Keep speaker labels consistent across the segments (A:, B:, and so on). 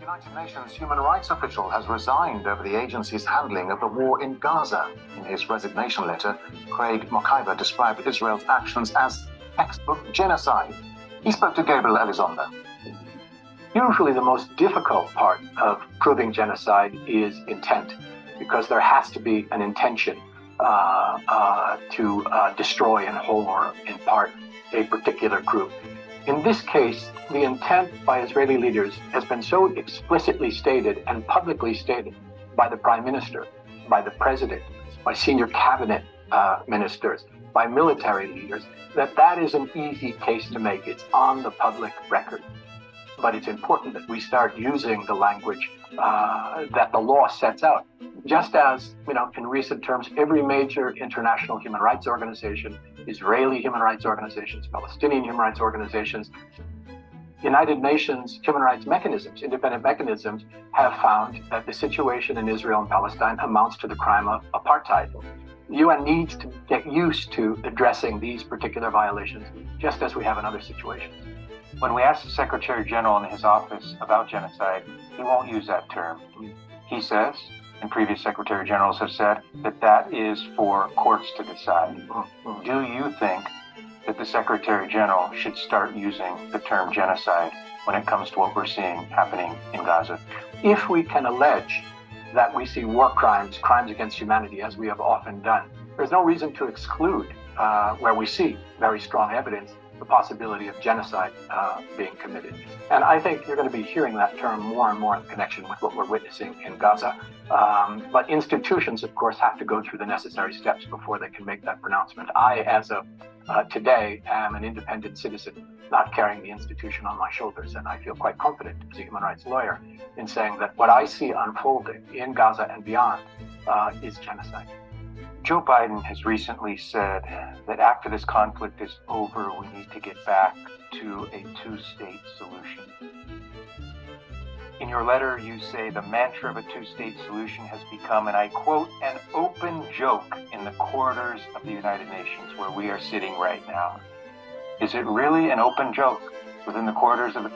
A: United Nations human rights official has resigned over the agency's handling of the war in Gaza. In his resignation letter, Craig Mokaiba described Israel's actions as textbook genocide. He spoke to Gabriel Elizondo.
B: Usually the most difficult part of proving genocide is intent, because there has to be an intention to destroy in whole or in part a particular group. In this case, the intent by Israeli leaders has been so explicitly stated and publicly stated by the Prime Minister, by the President, by senior cabinet ministers, by military leaders, that is an easy case to make. It's on the public record. But it's important that we start using the language that the law sets out. Just as, in recent terms, every major international human rights organization, Israeli human rights organizations, Palestinian human rights organizations, United Nations human rights mechanisms, independent mechanisms, have found that the situation in Israel and Palestine amounts to the crime of apartheid. The UN needs to get used to addressing these particular violations, just as we have in other situations.
C: When we asked the Secretary General in his office about genocide, he won't use that term. He says, and previous Secretary Generals have said, that is for courts to decide. Do you think that the Secretary General should start using the term genocide when it comes to what we're seeing happening in Gaza?
B: If we can allege that we see war crimes, crimes against humanity, as we have often done, there's no reason to exclude, where we see very strong evidence, the possibility of genocide being committed. And I think you're going to be hearing that term more and more in connection with what we're witnessing in Gaza. But institutions, of course, have to go through the necessary steps before they can make that pronouncement. I, as of today, am an independent citizen, not carrying the institution on my shoulders. And I feel quite confident as a human rights lawyer in saying that what I see unfolding in Gaza and beyond is genocide.
C: Joe Biden has recently said that after this conflict is over, we need to get back to a two-state solution. In your letter, you say the mantra of a two-state solution has become, and I quote, an open joke in the corridors of the United Nations where we are sitting right now. Is it really an open joke within the corridors of the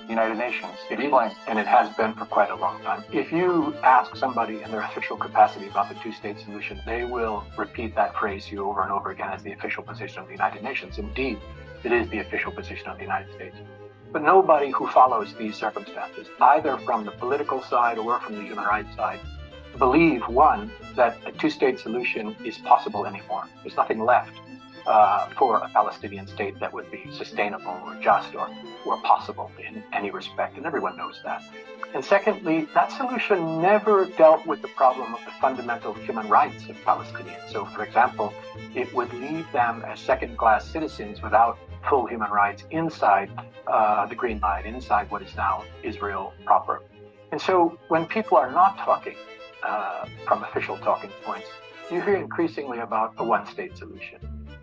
C: United Nations?
B: It is, and it has been for quite a long time. If you ask somebody in their official capacity about the two-state solution, they will repeat that phrase to you over and over again as the official position of the United Nations. Indeed, it is the official position of the United States. But nobody who follows these circumstances, either from the political side or from the human rights side, believe, one, that a two-state solution is possible anymore. There's nothing left for a Palestinian state that would be sustainable or just or possible in any respect, and everyone knows that. And secondly, that solution never dealt with the problem of the fundamental human rights of Palestinians. So, for example, it would leave them as second-class citizens without full human rights inside the Green Line, inside what is now Israel proper. And so when people are not talking from official talking points, you hear increasingly about a one-state solution.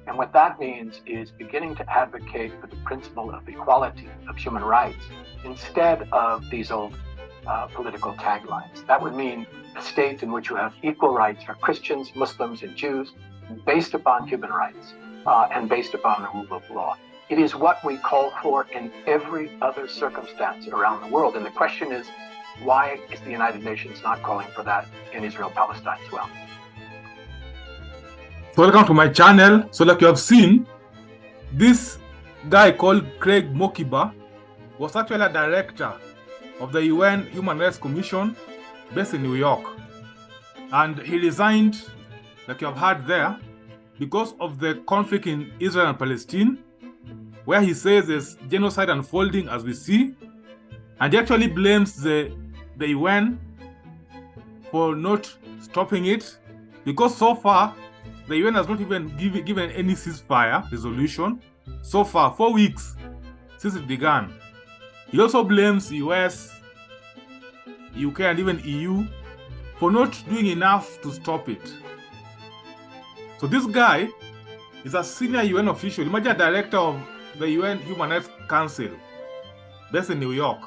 B: And what that means is beginning to advocate for the principle of equality, of human rights, instead of these old political taglines. That would mean a state in which you have equal rights for Christians, Muslims, and Jews, based upon human rights and based upon the rule of law. It is what we call for in every other circumstance around the world. And the question is, why is the United Nations not calling for that in Israel-Palestine as well?
D: So welcome to my channel. So like you have seen, this guy called Craig Mokaiba was actually a director of the UN Human Rights Commission based in New York. And he resigned, like you have heard there, because of the conflict in Israel and Palestine, where he says there's genocide unfolding as we see. And he actually blames the UN for not stopping it, because so far, the UN has not even given any ceasefire resolution. So far, 4 weeks since it began. He also blames US, UK, and even EU for not doing enough to stop it. So this guy is a senior UN official, imagine a director of the UN Human Rights Council based in New York.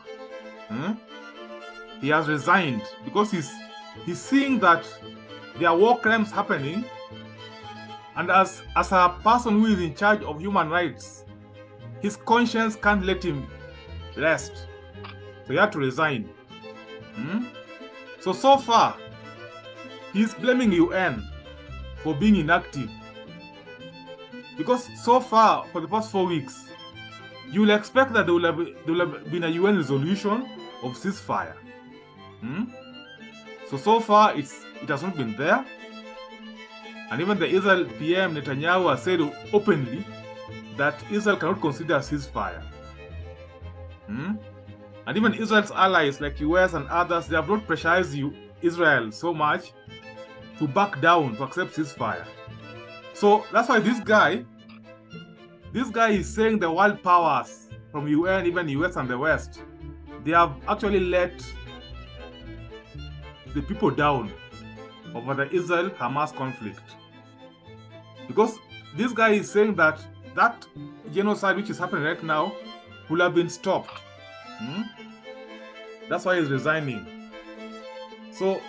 D: He has resigned because he's seeing that there are war crimes happening. And as a person who is in charge of human rights, his conscience can't let him rest. So he had to resign. So far, he's blaming UN for being inactive. Because so far, for the past 4 weeks, you will expect that there will have been a UN resolution of ceasefire. So far, it has not been there. And even the Israel PM Netanyahu has said openly that Israel cannot consider a ceasefire. And even Israel's allies like US and others, they have not pressurized Israel so much to back down, to accept ceasefire. So that's why this guy is saying the world powers from UN, even US and the West, they have actually let the people down over the Israel-Hamas conflict. Because this guy is saying that that genocide which is happening right now will have been stopped. That's why he's resigning. So,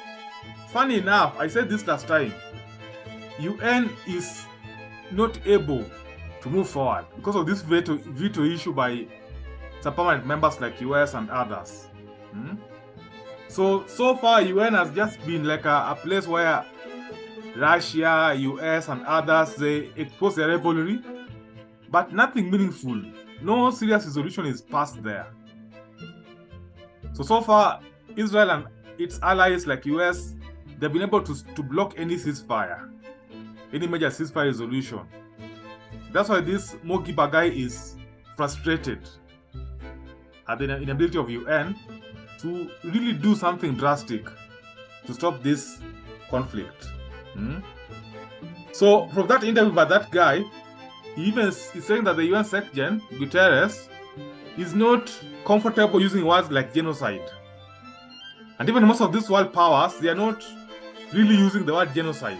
D: funny enough, I said this last time, UN is not able to move forward because of this veto issue by some permanent members like US and others. So far, UN has just been like a place where Russia, US, and others, they expose their rivalry, but nothing meaningful. No serious resolution is passed there. So far, Israel and its allies like US, they've been able to block any ceasefire, any major ceasefire resolution. That's why this Mokiba guy is frustrated at the inability of UN to really do something drastic to stop this conflict. So from that interview by that guy, he even is saying that the UN Secretary Guterres is not comfortable using words like genocide. And even most of these world powers, they are not really using the word genocide.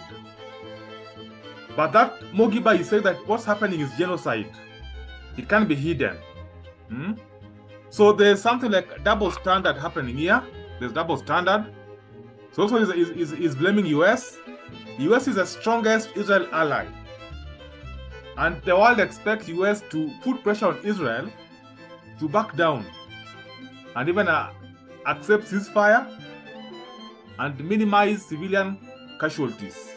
D: But that Mogiba is saying that what's happening is genocide. It can't be hidden. So there's something like double standard happening here. There's double standard. So also is blaming US. US is the strongest Israel ally. And the world expects US to put pressure on Israel to back down and even accept ceasefire and minimize civilian casualties.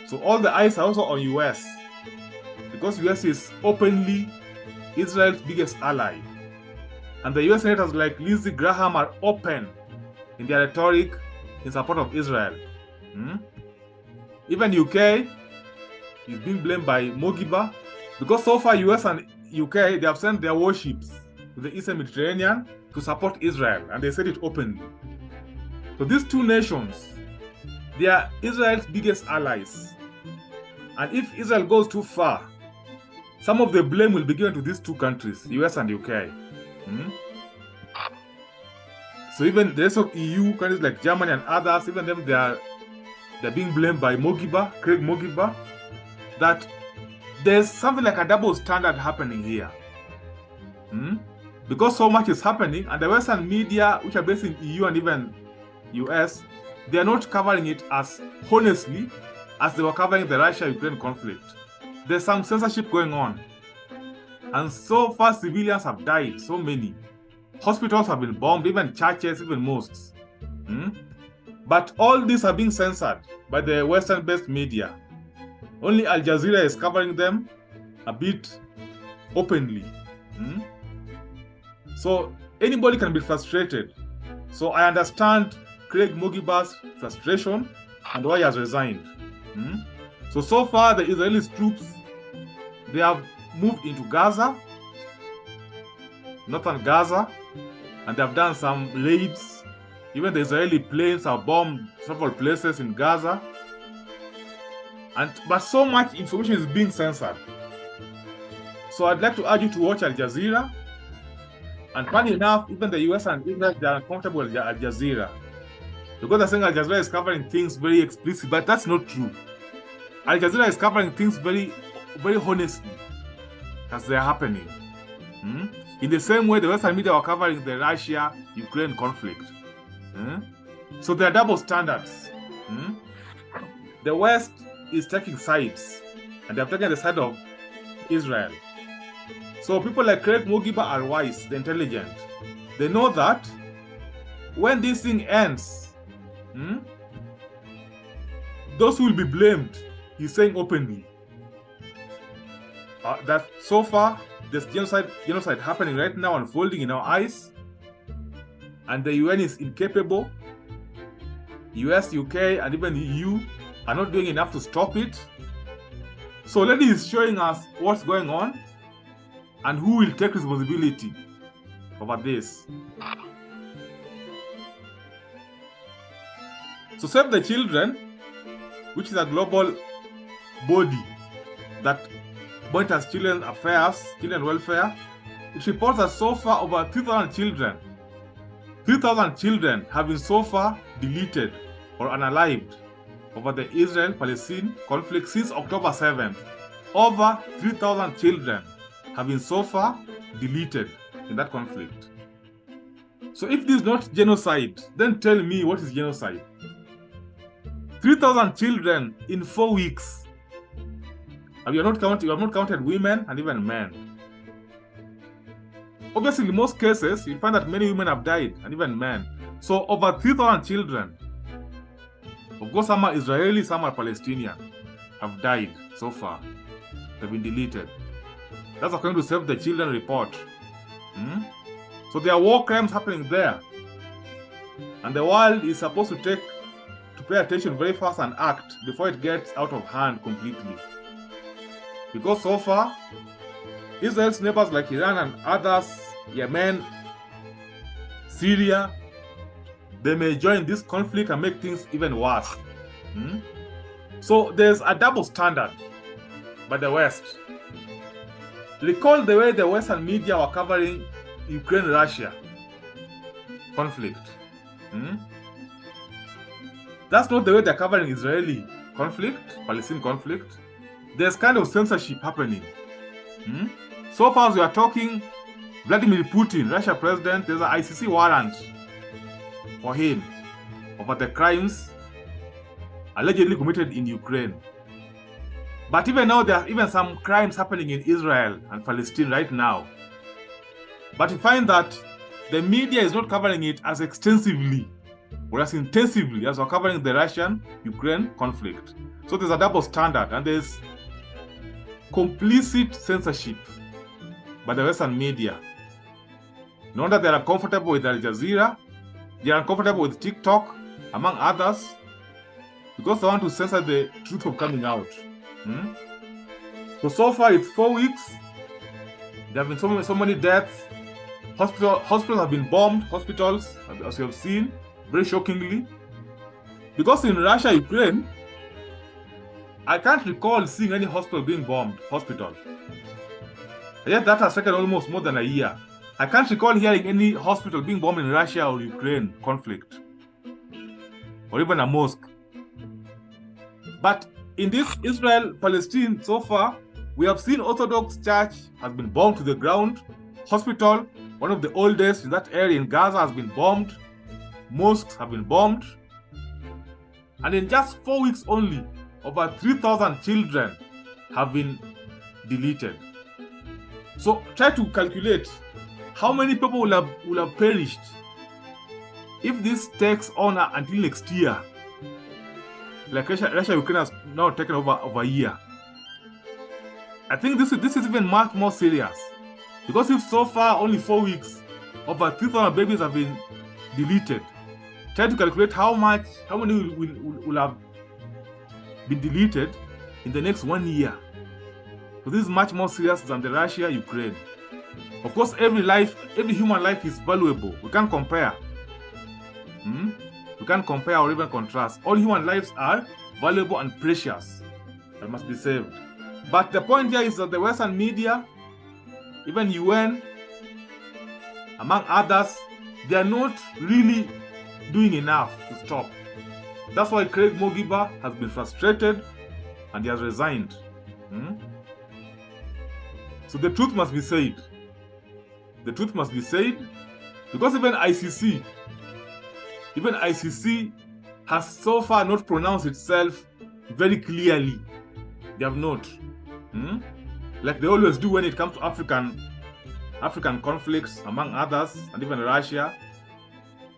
D: So all the eyes are also on US because US is openly Israel's biggest ally. And the US senators like Lindsey Graham are open in their rhetoric in support of Israel. Even UK is being blamed by Mogiba because so far US and UK, they have sent their warships to the Eastern Mediterranean to support Israel, and they said it openly. So these two nations, they are Israel's biggest allies. And if Israel goes too far, some of the blame will be given to these two countries, US and UK. So even the rest of EU countries like Germany and others, even them, they're being blamed by Mogiba, Craig Mogiba, that there's something like a double standard happening here. Because so much is happening, and the Western media, which are based in EU and even US, they are not covering it as honestly as they were covering the Russia-Ukraine conflict. There's some censorship going on. And so far, civilians have died, so many. Hospitals have been bombed, even churches, even mosques. But all these are being censored by the Western-based media. Only Al Jazeera is covering them a bit openly. So anybody can be frustrated. So I understand Craig Mogiba's frustration and why he has resigned. So far the Israeli troops, they have moved into Gaza, northern Gaza, and they have done some raids. Even the Israeli planes have bombed several places in Gaza. But so much information is being censored. So I'd like to urge you to watch Al Jazeera. And funny enough, even the US and Israel, they are uncomfortable with Al Jazeera. Because they're saying Al Jazeera is covering things very explicitly, but that's not true. Al Jazeera is covering things very, very honestly as they're happening. In the same way the Western media were covering the Russia-Ukraine conflict. So there are double standards. The West is taking sides, and they have taken the side of Israel. So people like Craig Mogiba are wise, they're intelligent. They know that when this thing ends, those who will be blamed, he's saying openly, that so far there's genocide happening right now, unfolding in our eyes, and the UN is incapable. US, UK, and even the EU are not doing enough to stop it. So Lady is showing us what's going on and who will take responsibility over this. So Save the Children, which is a global body that monitors children's affairs, children welfare, it reports that so far over 3,000 children have been so far deleted or unalived over the Israel Palestine conflict since October 7th. Over 3,000 children have been so far deleted in that conflict. So if this is not genocide, then tell me what is genocide? 3,000 children in 4 weeks. And you have not counted women and even men. Obviously, in most cases, you find that many women have died, and even men. So over 3,000 children, of course some are Israeli, some are Palestinian, have died so far. They've been deleted. That's according to Save the Children report. So there are war crimes happening there. And the world is supposed to pay attention very fast and act before it gets out of hand completely. Because so far, Israel's neighbors like Iran and others, Yemen, Syria, they may join this conflict and make things even worse. So there's a double standard by the West. Recall the way the Western media were covering Ukraine-Russia conflict. That's not the way they're covering Israeli conflict, Palestinian conflict. There's kind of censorship happening. So far as we are talking, Vladimir Putin, Russia president, there's an ICC warrant for him over the crimes allegedly committed in Ukraine. But even now, there are even some crimes happening in Israel and Palestine right now. But you find that the media is not covering it as extensively or as intensively as we're covering the Russian-Ukraine conflict. So there's a double standard, and there's complicit censorship by the Western media. No wonder they're uncomfortable with Al Jazeera, they're uncomfortable with TikTok, among others, because they want to censor the truth of coming out. So far it's 4 weeks. There have been so many deaths. Hospitals have been bombed, hospitals, as you have seen, very shockingly. Because in Russia, Ukraine, I can't recall seeing any hospital being bombed, hospital. Yet that has taken almost more than a year. I can't recall hearing any hospital being bombed in Russia or Ukraine conflict, or even a mosque. But in this Israel-Palestine, so far, we have seen Orthodox Church has been bombed to the ground. Hospital, one of the oldest in that area in Gaza, has been bombed. Mosques have been bombed. And in just 4 weeks only, over 3,000 children have been deleted. So try to calculate how many people will have perished if this takes on until next year. Like Russia Ukraine has now taken over a year. I think this is even much more serious, because if so far only 4 weeks over 3,000 babies have been deleted, try to calculate how many will have been deleted in the next 1 year. So this is much more serious than the Russia-Ukraine. Of course, every human life is valuable. We can't compare. We can't compare or even contrast. All human lives are valuable and precious. That must be saved. But the point here is that the Western media, even UN, among others, they are not really doing enough to stop. That's why Craig Mogiba has been frustrated and he has resigned. So the truth must be said. The truth must be said, because even ICC has so far not pronounced itself very clearly. They have not. Like they always do when it comes to African conflicts, among others, and even Russia.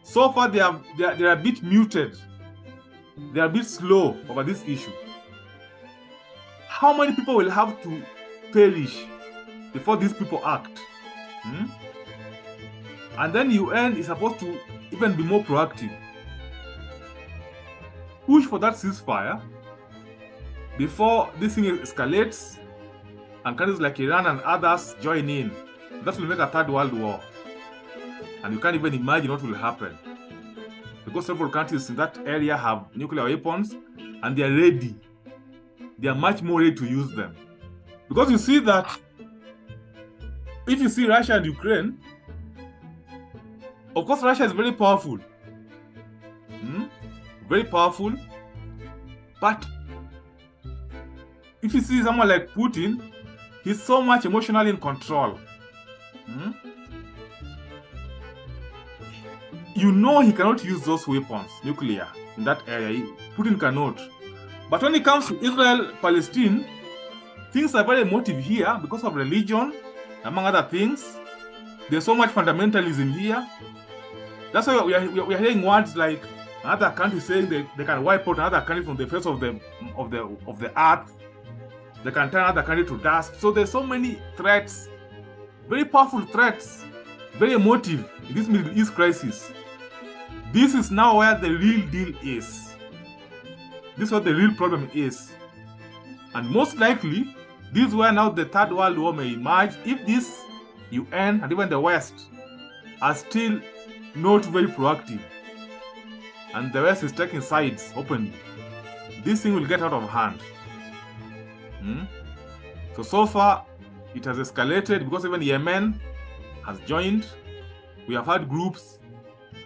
D: So far, they are a bit muted. They are a bit slow over this issue. How many people will have to perish before these people act? And then UN is supposed to even be more proactive. Push for that ceasefire before this thing escalates and countries like Iran and others join in. That will make a third world war. And you can't even imagine what will happen. Because several countries in that area have nuclear weapons and they are ready. They are much more ready to use them. Because you see that if you see Russia and Ukraine, of course Russia is very powerful. Very powerful. But if you see someone like Putin, he's so much emotionally in control. You know he cannot use those weapons, nuclear, in that area. Putin cannot. But when it comes to Israel Palestine, things are very emotive here because of religion, among other things. There's so much fundamentalism here. That's why we are hearing words like another country saying they can wipe out another country from the face of the earth. They can turn another country to dust. So there's so many threats, very powerful threats, very emotive in this Middle East crisis. This is now where the real deal is. This is what the real problem is. And most likely, this is where now the Third World War may emerge if this UN and even the West are still not very proactive. And the West is taking sides openly. This thing will get out of hand. So far, it has escalated because even Yemen has joined. We have had groups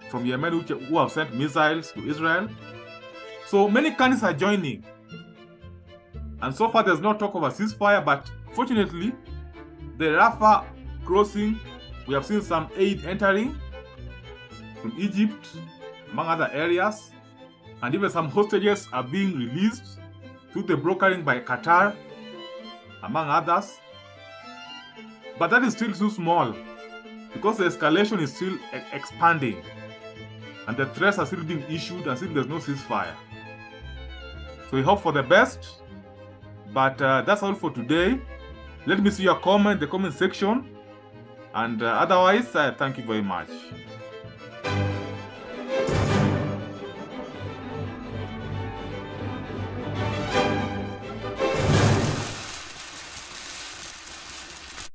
D: from Yemen who have sent missiles to Israel. So many countries are joining. And so far, there's no talk of a ceasefire, but fortunately, the Rafah crossing, we have seen some aid entering from Egypt, among other areas, and even some hostages are being released through the brokering by Qatar, among others. But that is still too small because the escalation is still expanding and the threats are still being issued and still there's no ceasefire. So we hope for the best, but that's all for today. Let me see your comment in the comment section, and otherwise, thank you very much.